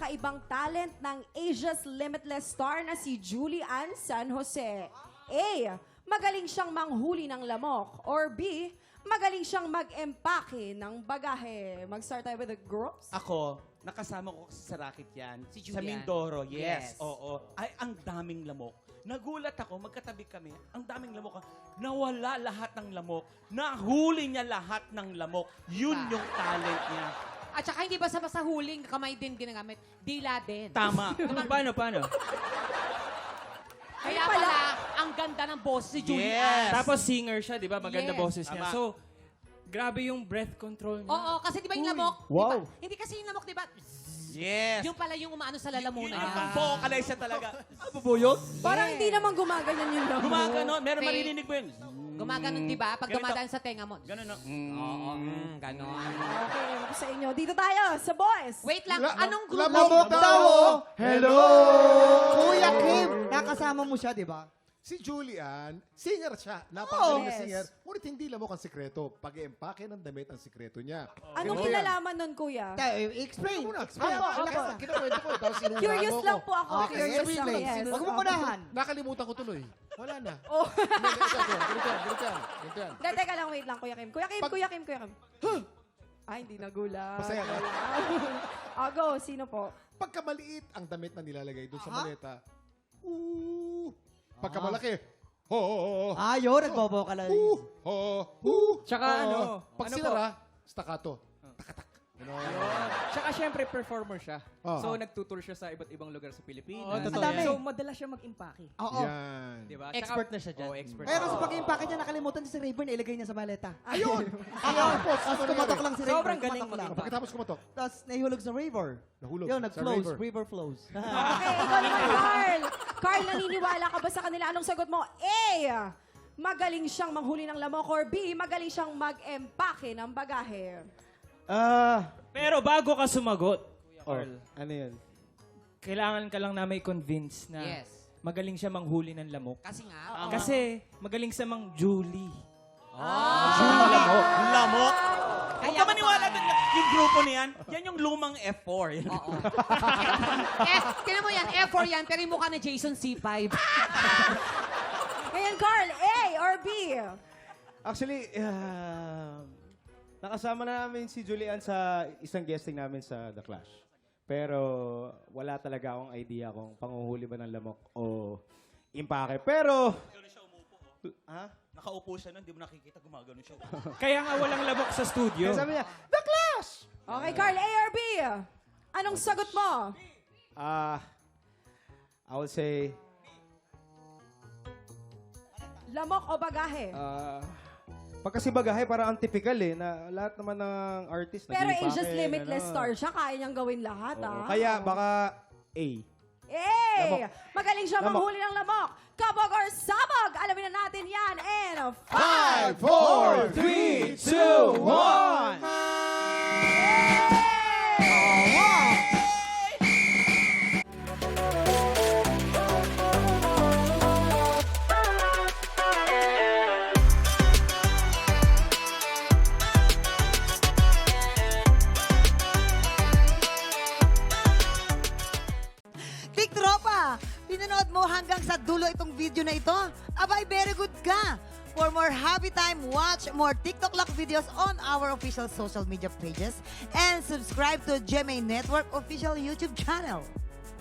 kakaibang talent ng Asia's Limitless star na si Julie Ann San Jose? A. Magaling siyang manghuli ng lamok. Or B. Magaling siyang mag-empake ng bagahe. Mag-start tayo with the girls. Ako, nakasama ko sa racket yan. Si Sa Julian. Mindoro, yes. Yes. Oo. Ay, ang daming lamok. Nagulat ako, magkatabi kami. Ang daming lamok. Nawala lahat ng lamok. Nahuli niya lahat ng lamok. Yun yung talent niya. At saka hindi basta-basta huling, kamay din ginagamit. Dila din. Tama. Paano? Kaya pala, ang ganda ng boss si Julian. Yes. Tapos singer siya, di ba? Maganda Yes. boses niya. Tama. So, grabe yung breath control niya. Oo, kasi di ba yung lamok? Wow. Diba? Hindi kasi yung lamok, di ba? Yes. Yung pala yung umaano sa lalamunan. Yun yung vocalize siya talaga. Parang hindi naman gumaganyan yung lamok. Gumaganon. Meron Faith. marinig mo yun. Gumaganon, di ba? Pag Ganito. dumadaan sa tenga mo. Ganon, no? Oo, ganon. Okay, ako sa inyo. Dito tayo, sa boys. Wait lang, anong grupo? Lamok daw! Hello! Kuya Kim, nakasama mo siya, di ba? Si Julian, singer siya. Napakagaling na Yes. singer. Ngunit hindi lamok ang sikreto. Pag-empake ng damit ang sikreto niya. Anong kinalaman nun, kuya? Explain. Muna, Opo. kinakwento ko. Tapos inuunahan Curious mo lang ko. po ako. Okay, Curious lang. explain. Yes. Huwag mo punahan. Nakalimutan ko tuloy. Wala na. Oh. Ganito yan. Hindi, teka lang, wait lang, Kuya Kim. Kuya Kim, Pag- Kuya Kim. Ay, hindi nagulat. Masaya ka? Go, sino po? Pagkamaliit ang damit na nilalagay doon sa maleta. Pagkamalaki. Ho. Yun, nagbobo ka lang. Ho. Tsaka Pag ano sinara, staccato. Takatak. Tsaka syempre, performer siya. Oh. So, nagtutour siya sa iba't ibang lugar sa Pilipinas. Oo, totoo yan. So, madalas siya mag-impake. Oo. Yan. Diba? Expert na siya dyan. Oo, expert. Pero sa pag-impake niya, nakalimutan niya si Rayburn, ilagay niya sa maleta. Ayun! Tapos kumatok lang si Rayburn. Sobrang galing kumatok lang. Pagkatapos kumatok, Tapos nahihulog sa river. nahulog. Yun, sa nag-flows. river. River flows. Okay, ikaw naman, Carl. Carl, naniniwala ka ba sa kanila? Anong sagot mo? A. Magaling siyang manghuli ng lamok. Or B. Magaling siyang mag-empake ng bagahe. Pero bago ka sumagot, Kuya Carl, Ano yan? kailangan ka lang na may convince na Yes. magaling siya manghuli ng lamok. Kasi nga. Kasi magaling sa mang Julie. Lamok. Huwag ka Kaya maniwala pa- dun. Yung grupo niyan, yan yung lumang F4. Oo. Tinan mo yan, F4 yan, pero yung mukha na Jason C5. Ngayon, Carl, A or B? Actually, nakasama na namin si Julian sa isang guesting namin sa The Clash. Pero wala talaga akong idea kung panguhuli ba ng lamok o impake. Pero... Ha? Nakaupo siya nun, di mo nakikita, gumagano siya. Kaya nga walang lamok sa studio. Kaya sabi niya, The Clash! Okay, Carl, A or B? Anong sagot mo? I would say, Lamok o bagahe? pag kasi bagahe, parang ang typical na lahat naman ng artist Pero nag-impake, Asia's Limitless gano'n. star siya. Kaya niyang gawin lahat, Oo. ah. Kaya baka A. Eh! Magaling siya Lamok. manghuli ng lamok. Kabog or sabog? Alamin na natin yan. And 5, 4, 3, 2, 1! Big Tropa, pinanood mo hanggang sa dulo itong video na ito? Abay, very good ka! For more happy time, watch more TikTok Lock videos on our official social media pages and subscribe to GMA Network official YouTube channel.